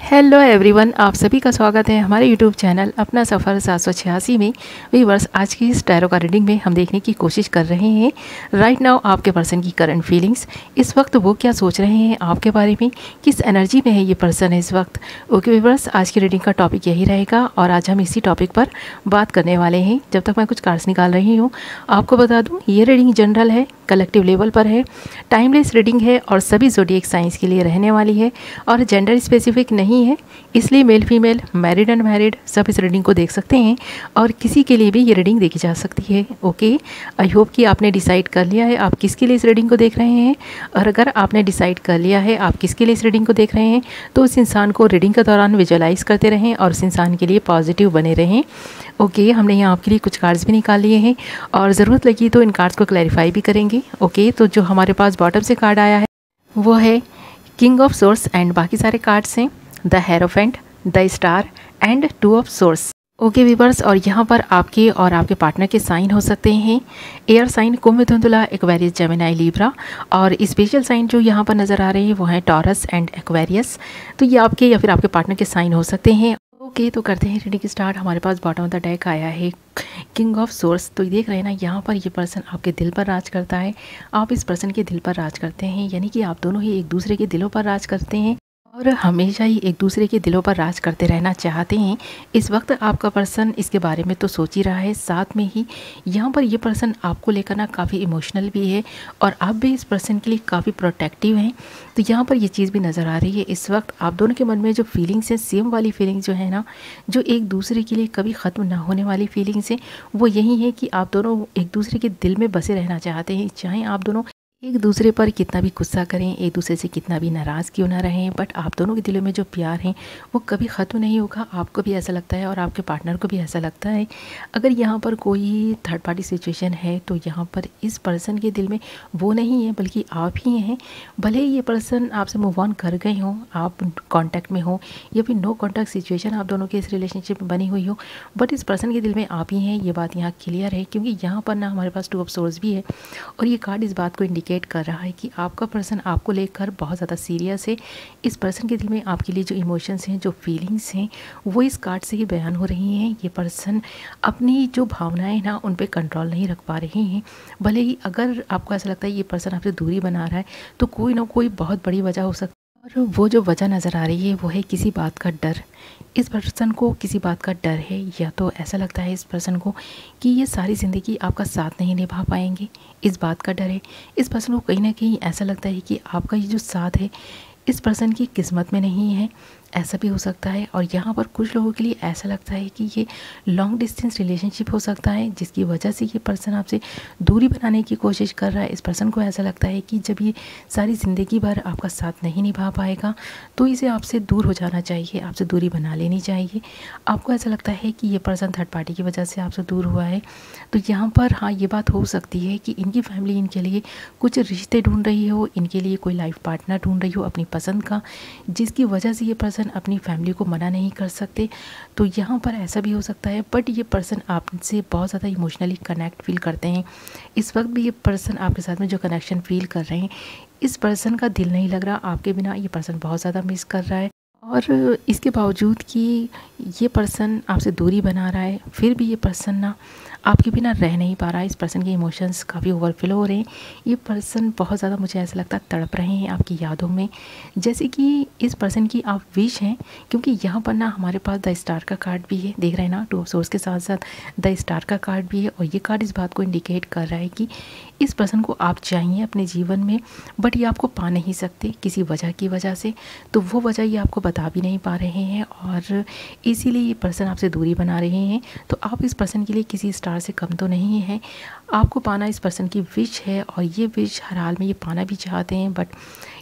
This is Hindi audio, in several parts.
हेलो एवरीवन, आप सभी का स्वागत है हमारे यूट्यूब चैनल अपना सफ़र 786 में। व्यूअर्स, आज की इस टैरो का रीडिंग में हम देखने की कोशिश कर रहे हैं राइट नाउ आपके पर्सन की करंट फीलिंग्स। इस वक्त वो क्या सोच रहे हैं आपके बारे में, किस एनर्जी में है ये पर्सन इस वक्त। ओके व्यूअर्स, आज की रीडिंग का टॉपिक यही रहेगा और आज हम इसी टॉपिक पर बात करने वाले हैं। जब तक मैं कुछ कार्ड्स निकाल रही हूँ, आपको बता दूँ ये रीडिंग जनरल है, कलेक्टिव लेवल पर है, टाइमलेस रीडिंग है और सभी ज़ोडिएक साइंस के लिए रहने वाली है और जेंडर स्पेसिफिक नहीं है, इसलिए male female, married and married सब इस रीडिंग को देख सकते हैं और किसी के लिए भी ये रीडिंग देखी जा सकती है। ओके, आई होप कि आपने डिसाइड कर लिया है आप किसके लिए इस रीडिंग को देख रहे हैं। और अगर आपने डिसाइड कर लिया है आप किसके लिए इस रीडिंग को देख रहे हैं तो उस इंसान को रीडिंग के दौरान विजुअलाइज करते रहें और उस इंसान के लिए पॉजिटिव बने रहें। ओके, हमने यहाँ आपके लिए कुछ कार्ड्स भी निकाल लिए हैं और ज़रूरत लगी तो इन कार्ड्स को क्लैरिफाई भी करेंगे। ओके, तो जो हमारे पास बॉटम से कार्ड आया है वो है किंग ऑफ सोर्स एंड बाकी सारे कार्ड्स हैं the hierophant, the star and two of source. Okay viewers, और यहाँ पर आपके और आपके पार्टनर के साइन हो सकते हैं एयर साइन कुंभ, मिथुन, तुला, एक्वेरियस, जेमिनी, लिब्रा और स्पेशल साइन जो यहाँ पर नज़र आ रहे हैं वो हैं टॉरस एंड एक्वेरियस। तो ये आपके या फिर आपके पार्टनर के साइन हो सकते हैं। ओके, तो करते हैं रीडिंग स्टार्ट। हमारे पास बॉटम ऑफ द डेक आया है किंग ऑफ सोर्स। तो देख रहे हैं ना, यहाँ पर ये पर्सन आपके दिल पर राज करता है, आप इस पर्सन के दिल पर राज करते हैं, यानी कि आप दोनों ही एक दूसरे के दिलों पर राज करते हैं और हमेशा ही एक दूसरे के दिलों पर राज करते रहना चाहते हैं। इस वक्त आपका पर्सन इसके बारे में तो सोच ही रहा है, साथ में ही यहाँ पर ये पर्सन आपको लेकर ना काफ़ी इमोशनल भी है और आप भी इस पर्सन के लिए काफ़ी प्रोटेक्टिव हैं। तो यहाँ पर ये चीज़ भी नज़र आ रही है। इस वक्त आप दोनों के मन में जो फीलिंग्स हैं, सेम वाली फीलिंग्स जो है ना, जो एक दूसरे के लिए कभी ख़त्म ना होने वाली फीलिंग्स हैं, वो यही है कि आप दोनों एक दूसरे के दिल में बसे रहना चाहते हैं। चाहे आप दोनों एक दूसरे पर कितना भी गुस्सा करें, एक दूसरे से कितना भी नाराज़ क्यों ना रहें, बट आप दोनों के दिलों में जो प्यार है वो कभी ख़त्म नहीं होगा। आपको भी ऐसा लगता है और आपके पार्टनर को भी ऐसा लगता है। अगर यहाँ पर कोई थर्ड पार्टी सिचुएशन है तो यहाँ पर इस पर्सन के दिल में वो नहीं है बल्कि आप ही हैं। भले ही ये पर्सन आपसे मूव ऑन कर गए हों, आप कॉन्टैक्ट में हो या फिर नो कॉन्टैक्ट सिचुएशन आप दोनों के इस रिलेशनशिप में बनी हुई हो, बट इस पर्सन के दिल में आप ही हैं। ये बात यहाँ क्लियर है क्योंकि यहाँ पर ना हमारे पास टू ऑफ सोर्स भी है और ये कार्ड इस बात को इंडिकेट कर रहा है कि आपका पर्सन आपको लेकर बहुत ज़्यादा सीरियस है। इस पर्सन के दिल में आपके लिए जो इमोशंस हैं, जो फीलिंग्स हैं, वो इस कार्ड से ही बयान हो रही हैं। ये पर्सन अपनी जो भावनाएं ना उन पे कंट्रोल नहीं रख पा रहे हैं। भले ही अगर आपको ऐसा लगता है ये पर्सन आपसे दूरी बना रहा है तो कोई ना कोई बहुत बड़ी वजह हो सकती है और वो जो वजह नज़र आ रही है वो है किसी बात का डर। इस पर्सन को किसी बात का डर है, या तो ऐसा लगता है इस पर्सन को कि ये सारी ज़िंदगी आपका साथ नहीं निभा पाएंगे, इस बात का डर है। इस पर्सन को कहीं ना कहीं ऐसा लगता है कि आपका ये जो साथ है इस पर्सन की किस्मत में नहीं है, ऐसा भी हो सकता है। और यहाँ पर कुछ लोगों के लिए ऐसा लगता है कि ये लॉन्ग डिस्टेंस रिलेशनशिप हो सकता है जिसकी वजह से ये पर्सन आपसे दूरी बनाने की कोशिश कर रहा है। इस पर्सन को ऐसा लगता है कि जब ये सारी ज़िंदगी भर आपका साथ नहीं निभा पाएगा तो इसे आपसे दूर हो जाना चाहिए, आपसे दूरी बना लेनी चाहिए। आपको ऐसा लगता है कि ये पर्सन थर्ड पार्टी की वजह से आपसे दूर हुआ है। तो यहाँ पर हाँ, ये बात हो सकती है कि इनकी फैमिली इनके लिए कुछ रिश्ते ढूंढ रही हो, इनके लिए कोई लाइफ पार्टनर ढूंढ रही हो अपनी पसंद का, जिसकी वजह से ये पर्सन अपनी फैमिली को मना नहीं कर सकते। तो यहाँ पर ऐसा भी हो सकता है, बट ये पर्सन आपसे बहुत ज़्यादा इमोशनली कनेक्ट फील करते हैं। इस वक्त भी ये पर्सन आपके साथ में जो कनेक्शन फील कर रहे हैं, इस पर्सन का दिल नहीं लग रहा आपके बिना, ये पर्सन बहुत ज़्यादा मिस कर रहा है। और इसके बावजूद कि ये पर्सन आपसे दूरी बना रहा है, फिर भी ये पर्सन ना आपके बिना रह नहीं पा रहा है। इस पर्सन के इमोशंस काफ़ी ओवरफ्लो हो रहे हैं। ये पर्सन बहुत ज़्यादा, मुझे ऐसा लगता है, तड़प रहे हैं आपकी यादों में, जैसे कि इस पर्सन की आप विश हैं। क्योंकि यहाँ पर ना हमारे पास द स्टार का कार्ड भी है, देख रहे हैं ना, टू ऑफ सोर्स के साथ साथ द स्टार का कार्ड भी है और ये कार्ड इस बात को इंडिकेट कर रहा है कि इस पर्सन को आप चाहिए अपने जीवन में, बट ये आपको पा नहीं सकते किसी वजह की वजह से। तो वो वजह ये आपको बता भी नहीं पा रहे हैं और इसीलिए ये पर्सन आपसे दूरी बना रहे हैं। तो आप इस पर्सन के लिए किसी स्टार से कम तो नहीं है। आपको पाना इस पर्सन की विश है और ये विश हर हाल में ये पाना भी चाहते हैं, बट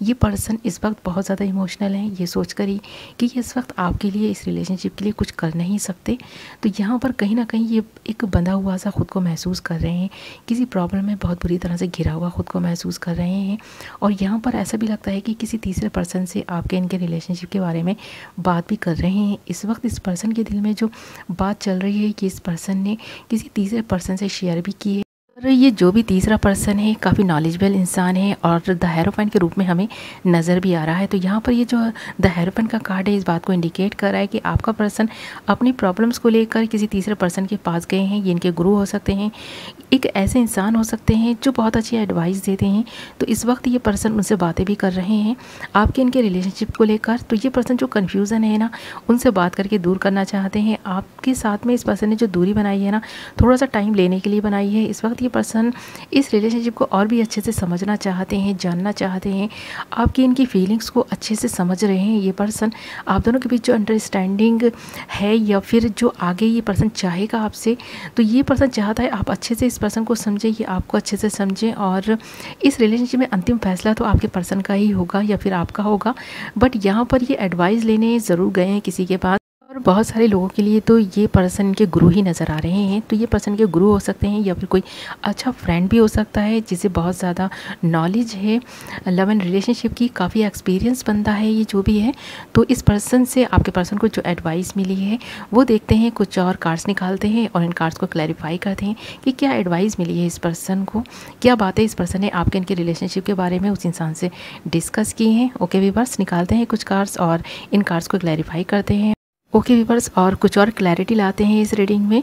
ये पर्सन इस वक्त बहुत ज़्यादा इमोशनल हैं, ये सोचकर ही कि इस वक्त आपके लिए, इस रिलेशनशिप के लिए कुछ कर नहीं सकते। तो यहाँ पर कहीं ना कहीं ये एक बंधा हुआ सा खुद को महसूस कर रहे हैं, किसी प्रॉब्लम में बहुत बुरी तरह से घिरा हुआ खुद को महसूस कर रहे हैं। और यहाँ पर ऐसा भी लगता है कि किसी तीसरे पर्सन से आपके इनके रिलेशनशिप के बारे में बात भी कर रहे हैं। इस वक्त इस पर्सन के दिल में जो बात चल रही है कि इस पर्सन ने किसी तीसरे पर्सन से शेयर भी की है और ये जो भी तीसरा पर्सन है काफ़ी नॉलेजेबल इंसान है और द हेरोफाइंट के रूप में हमें नज़र भी आ रहा है। तो यहाँ पर ये जो द हेरोफाइंट का कार्ड है इस बात को इंडिकेट कर रहा है कि आपका पर्सन अपनी प्रॉब्लम्स को लेकर किसी तीसरे पर्सन के पास गए हैं। ये इनके गुरु हो सकते हैं, एक ऐसे इंसान हो सकते हैं जो बहुत अच्छी एडवाइस देते हैं। तो इस वक्त ये पर्सन उनसे बातें भी कर रहे हैं आपके इनके रिलेशनशिप को लेकर। तो ये पर्सन जो कन्फ्यूज़न है ना, उनसे बात करके दूर करना चाहते हैं। आपके साथ में इस पर्सन ने जो दूरी बनाई है ना, थोड़ा सा टाइम लेने के लिए बनाई है। इस वक्त ये पर्सन इस रिलेशनशिप को और भी अच्छे से समझना चाहते हैं, जानना चाहते हैं, आपकी इनकी फीलिंग्स को अच्छे से समझ रहे हैं। ये पर्सन आप दोनों के बीच जो अंडरस्टैंडिंग है या फिर जो आगे ये पर्सन चाहेगा आपसे, तो ये पर्सन चाहता है आप अच्छे से इस पर्सन को समझें, ये आपको अच्छे से समझें। और इस रिलेशनशिप में अंतिम फैसला तो आपके पर्सन का ही होगा या फिर आपका होगा, बट यहाँ पर ये एडवाइस लेने ज़रूर गए हैं किसी के पास। और बहुत सारे लोगों के लिए तो ये पर्सन के गुरु ही नज़र आ रहे हैं। तो ये पर्सन के गुरु हो सकते हैं या फिर कोई अच्छा फ्रेंड भी हो सकता है जिसे बहुत ज़्यादा नॉलेज है लव एंड रिलेशनशिप की, काफ़ी एक्सपीरियंस बनता है ये जो भी है। तो इस पर्सन से आपके पर्सन को जो एडवाइस मिली है वो देखते हैं, कुछ और कार्ड्स निकालते हैं और इन कार्ड्स को क्लैरिफाई करते हैं कि क्या एडवाइस मिली है इस पर्सन को, क्या बातें इस पर्सन ने आपके इनके रिलेशनशिप के बारे में उस इंसान से डिस्कस की हैं। ओके व्यूअर्स, निकालते हैं कुछ कार्ड्स और इन कार्ड्स को क्लैरिफाई करते हैं। ओके व्यूअर्स, और कुछ और क्लैरिटी लाते हैं इस रीडिंग में।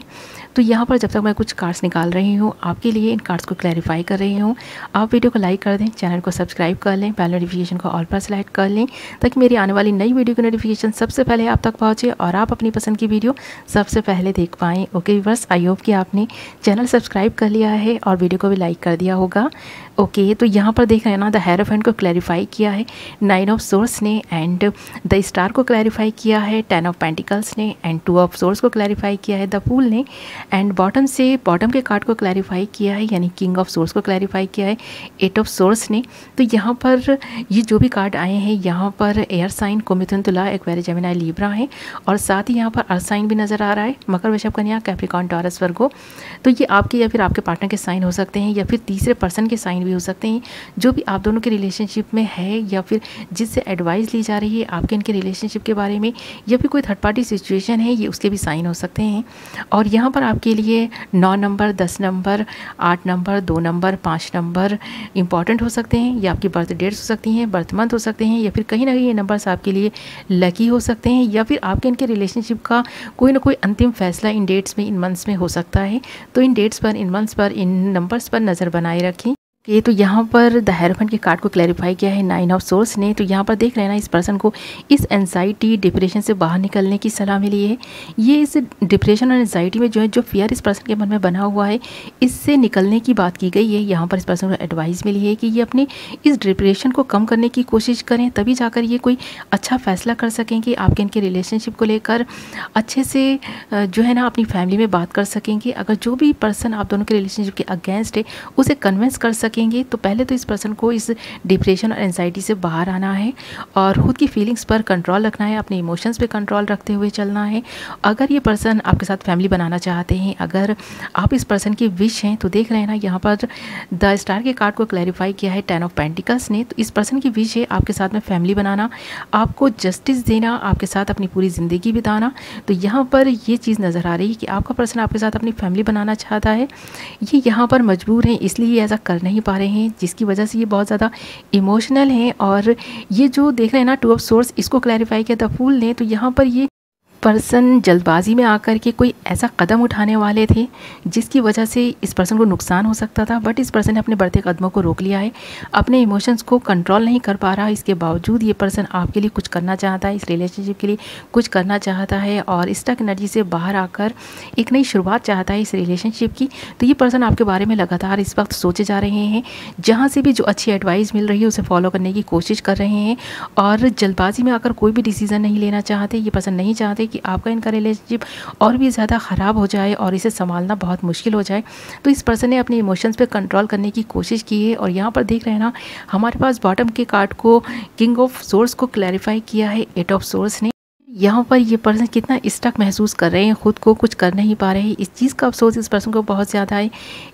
तो यहाँ पर जब तक मैं कुछ कार्ड्स निकाल रही हूँ आपके लिए, इन कार्ड्स को क्लैरिफाई कर रही हूँ, आप वीडियो को लाइक कर दें, चैनल को सब्सक्राइब कर लें, बेल नोटिफिकेशन को ऑल पर सेलेक्ट कर लें ताकि मेरी आने वाली नई वीडियो की नोटिफिकेशन सबसे पहले आप तक पहुँचे और आप अपनी पसंद की वीडियो सबसे पहले देख पाएँ। ओके व्यूअर्स, आई होप कि आपने चैनल सब्सक्राइब कर लिया है और वीडियो को भी लाइक कर दिया होगा। ओके, तो यहाँ पर देख रहे हैं ना, द हेरोफाइंट को क्लैरिफाई किया है 9 ऑफ सोर्स ने, एंड द स्टार को क्लैरिफाई किया है 10 ऑफ पेंटिकल्स ने, एंड 2 ऑफ सोर्स को क्लैरिफाई किया है द फूल ने, एंड बॉटम से बॉटम के कार्ड को क्लैरिफाई किया है यानी किंग ऑफ सोर्स को क्लैरिफाई किया है 8 ऑफ सोर्स ने। तो यहाँ पर ये जो भी कार्ड आए हैं यहाँ पर एयर साइन को मिथुन तुला एक्वेरियस जेमिनी लिब्रा है और साथ ही यहाँ पर अर्थ साइन भी नज़र आ रहा है, मकर वृषभ कन्या कैप्रिकॉर्न टॉरस वर्गो। तो ये आपके या फिर आपके पार्टनर के साइन हो सकते हैं या फिर तीसरे पर्सन के साइन भी हो सकते हैं जो भी आप दोनों के रिलेशनशिप में है या फिर जिससे एडवाइस ली जा रही है आपके इनके रिलेशनशिप के बारे में, या फिर कोई थर्ड पार्टी सिचुएशन है, ये उसके भी साइन हो सकते हैं। और यहाँ पर आपके लिए 9 number, 10 number, 8 number, 2 number, 5 number important हो सकते हैं। ये आपकी बर्थ डेट्स हो सकती हैं, बर्थ मंथ हो सकते हैं, या फिर कहीं ना कहीं ये नंबर्स आपके लिए लकी हो सकते हैं, या फिर आपके इनके रिलेशनशिप का कोई ना कोई अंतिम फैसला इन डेट्स में, इन मंथ्स में हो सकता है। तो इन डेट्स पर, इन मंथ्स पर, इन नंबर्स पर नज़र बनाए रखें। ये तो यहाँ पर द हेरोफेंट के कार्ड को क्लैरिफाई किया है 9 ऑफ सोर्स ने। तो यहाँ पर देख रहे हैं ना, इस पर्सन को इस एंजाइटी डिप्रेशन से बाहर निकलने की सलाह मिली है। ये इस डिप्रेशन और एंजाइटी में जो है, जो फियर इस पर्सन के मन में बना हुआ है, इससे निकलने की बात की गई है। यहाँ पर इस पर्सन को एडवाइस मिली है कि ये अपने इस डिप्रेशन को कम करने की कोशिश करें, तभी जाकर ये कोई अच्छा फैसला कर सकेंगे, आपके इनके रिलेशनशिप को लेकर अच्छे से जो है ना अपनी फैमिली में बात कर सकेंगे। अगर जो भी पर्सन आप दोनों के रिलेशनशिप के अगेंस्ट है उसे कन्विंस कर सकेंगे, तो पहले तो इस पर्सन को इस डिप्रेशन और एंजाइटी से बाहर आना है और खुद की फीलिंग्स पर कंट्रोल रखना है, अपने इमोशंस पे कंट्रोल रखते हुए चलना है। अगर ये पर्सन आपके साथ फैमिली बनाना चाहते हैं, अगर आप इस पर्सन की विश हैं, तो देख रहे हैं ना यहाँ पर द स्टार के कार्ड को क्लैरिफाई किया है 10 ऑफ पेंटिकल्स ने। तो इस पर्सन की विश है आपके साथ में फैमिली बनाना, आपको जस्टिस देना, आपके साथ अपनी पूरी ज़िंदगी बिताना। तो यहाँ पर ये चीज़ नज़र आ रही है कि आपका पर्सन आपके साथ अपनी फैमिली बनाना चाहता है। ये यहाँ पर मजबूर हैं, इसलिए ऐसा कर नहीं पा रहे हैं, जिसकी वजह से ये बहुत ज़्यादा इमोशनल हैं। और ये जो देख रहे हैं ना 2 ऑफ सोर्स, इसको क्लैरिफाई किया द फूल ने। तो यहाँ पर ये पर्सन जल्दबाजी में आकर के कोई ऐसा कदम उठाने वाले थे जिसकी वजह से इस पर्सन को नुकसान हो सकता था, बट इस पर्सन ने अपने बढ़ते कदमों को रोक लिया है, अपने इमोशंस को कंट्रोल नहीं कर पा रहा। इसके बावजूद ये पर्सन आपके लिए कुछ करना चाहता है, इस रिलेशनशिप के लिए कुछ करना चाहता है और स्टक एनर्जी से बाहर आकर एक नई शुरुआत चाहता है इस रिलेशनशिप की। तो ये पर्सन आपके बारे में लगातार इस वक्त सोचे जा रहे हैं, जहाँ से भी जो अच्छी एडवाइस मिल रही है उसे फॉलो करने की कोशिश कर रहे हैं और जल्दबाजी में आकर कोई भी डिसीज़न नहीं लेना चाहते। ये पर्सन नहीं चाहते कि आपका इनका रिलेशनशिप और भी ज़्यादा ख़राब हो जाए और इसे संभालना बहुत मुश्किल हो जाए। तो इस पर्सन ने अपने इमोशंस पे कंट्रोल करने की कोशिश की है। और यहाँ पर देख रहे हैं ना, हमारे पास बॉटम के कार्ड को किंग ऑफ सोर्स को क्लैरिफाई किया है 8 ऑफ सोर्स ने। यहाँ पर ये पर्सन कितना स्टक महसूस कर रहे हैं, खुद को कुछ कर नहीं पा रहे हैं। इस चीज़ का अफसोस इस पर्सन को बहुत ज़्यादा है।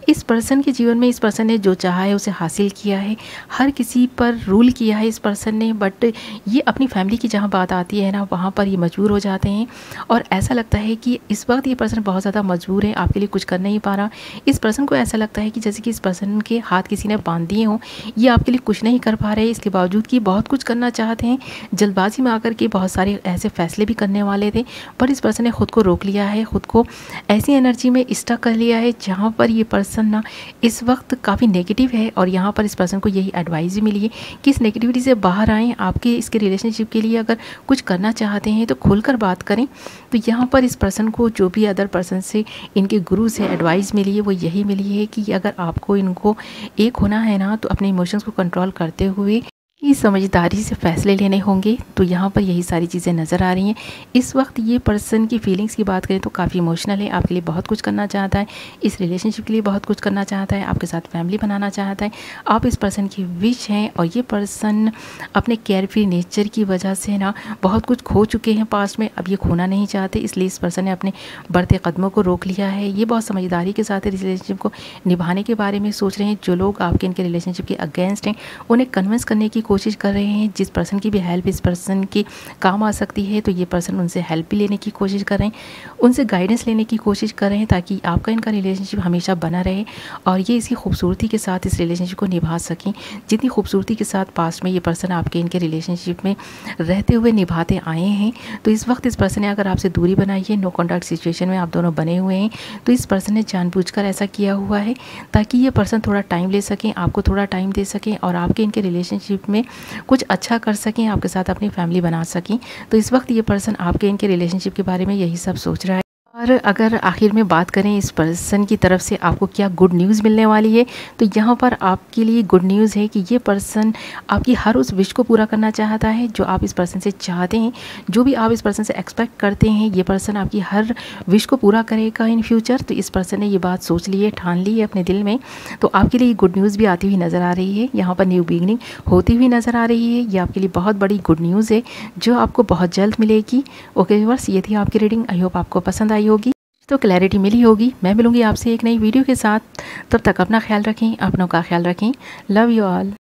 इस पर्सन के जीवन में इस पर्सन ने जो चाहा है उसे हासिल किया है, हर किसी पर रूल किया है इस पर्सन ने, बट ये अपनी फैमिली की जहाँ बात आती है ना, वहाँ पर ये मजबूर हो जाते हैं और ऐसा लगता है कि इस वक्त ये पर्सन बहुत ज़्यादा मजबूर है, आपके लिए कुछ कर नहीं पा रहा। इस पर्सन को ऐसा लगता है कि जैसे कि इस पर्सन के हाथ किसी ने बांध दिए हों, ये आपके लिए कुछ नहीं कर पा रहे, इसके बावजूद कि बहुत कुछ करना चाहते हैं। जल्दबाजी में आकर के बहुत सारे ऐसे फैसले भी करने वाले थे, पर इस पर्सन ने खुद को रोक लिया है, खुद को ऐसी एनर्जी में स्टक कर लिया है जहाँ पर ये पर्सन ना इस वक्त काफ़ी नेगेटिव है। और यहाँ पर इस पर्सन को यही एडवाइस भी मिली है कि इस नेगेटिविटी से बाहर आएँ। आपके इसके रिलेशनशिप के लिए अगर कुछ करना चाहते हैं तो खुलकर बात करें। तो यहाँ पर इस पर्सन को जो भी अदर पर्सन से इनके गुरु से एडवाइस मिली है वो यही मिली है कि अगर आपको इनको एक होना है ना, तो अपने इमोशंस को कंट्रोल करते हुए ये समझदारी से फ़ैसले लेने होंगे। तो यहाँ पर यही सारी चीज़ें नज़र आ रही हैं। इस वक्त ये पर्सन की फीलिंग्स की बात करें तो काफ़ी इमोशनल है, आपके लिए बहुत कुछ करना चाहता है, इस रिलेशनशिप के लिए बहुत कुछ करना चाहता है, आपके साथ फैमिली बनाना चाहता है, आप इस पर्सन की विश हैं। और ये पर्सन अपने केयर फ्री नेचर की वजह से ना बहुत कुछ खो चुके हैं पास्ट में, अब ये खोना नहीं चाहते, इसलिए इस पर्सन ने अपने बढ़ते कदमों को रोक लिया है। ये बहुत समझदारी के साथ रिलेशनशिप को निभाने के बारे में सोच रहे हैं। जो लोग आपके इनके रिलेशनशिप के अगेंस्ट हैं उन्हें कन्विंस करने की कोशिश कर रहे हैं। जिस पर्सन की भी हेल्प इस पर्सन के काम आ सकती है, तो ये पर्सन उनसे हेल्प भी लेने की कोशिश कर रहे हैं, उनसे गाइडेंस लेने की कोशिश कर रहे हैं, ताकि आपका इनका रिलेशनशिप हमेशा बना रहे और ये इसकी खूबसूरती के साथ इस रिलेशनशिप को निभा सकें, जितनी खूबसूरती के साथ पास्ट में ये पर्सन आपके इनके रिलेशनशिप में रहते हुए निभाते आए हैं। तो इस वक्त इस पर्सन ने अगर आपसे दूरी बनाई है, नो कॉन्टैक्ट सिचुएशन में आप दोनों बने हुए हैं, तो इस पर्सन ने जानबूझकर ऐसा किया हुआ है ताकि ये पर्सन थोड़ा टाइम ले सकें, आपको थोड़ा टाइम दे सकें और आपके इनके रिलेशनशिप में कुछ अच्छा कर सकें, आपके साथ अपनी फैमिली बना सकें। तो इस वक्त ये पर्सन आपके इनके रिलेशनशिप के बारे में यही सब सोच रहा है। और अगर आखिर में बात करें इस पर्सन की तरफ से आपको क्या गुड न्यूज़ मिलने वाली है, तो यहाँ पर आपके लिए गुड न्यूज़ है कि ये पर्सन आपकी हर उस विश को पूरा करना चाहता है जो आप इस पर्सन से चाहते हैं, जो भी आप इस पर्सन से एक्सपेक्ट करते हैं, ये पर्सन आपकी हर विश को पूरा करेगा इन फ्यूचर। तो इस पर्सन ने ये बात सोच ली है, ठान ली है अपने दिल में। तो आपके लिए गुड न्यूज़ भी आती हुई नज़र आ रही है, यहाँ पर न्यू बिगिनिंग होती हुई नज़र आ रही है। ये आपके लिए बहुत बड़ी गुड न्यूज़ है जो आपको बहुत जल्द मिलेगी। ओके व्यूअर्स, ये थी आपकी रीडिंग, आई होप आपको पसंद आई होगी, तो क्लैरिटी मिली होगी। मैं मिलूंगी आपसे एक नई वीडियो के साथ, तब तक अपना ख्याल रखें, अपनों का ख्याल रखें। Love you all.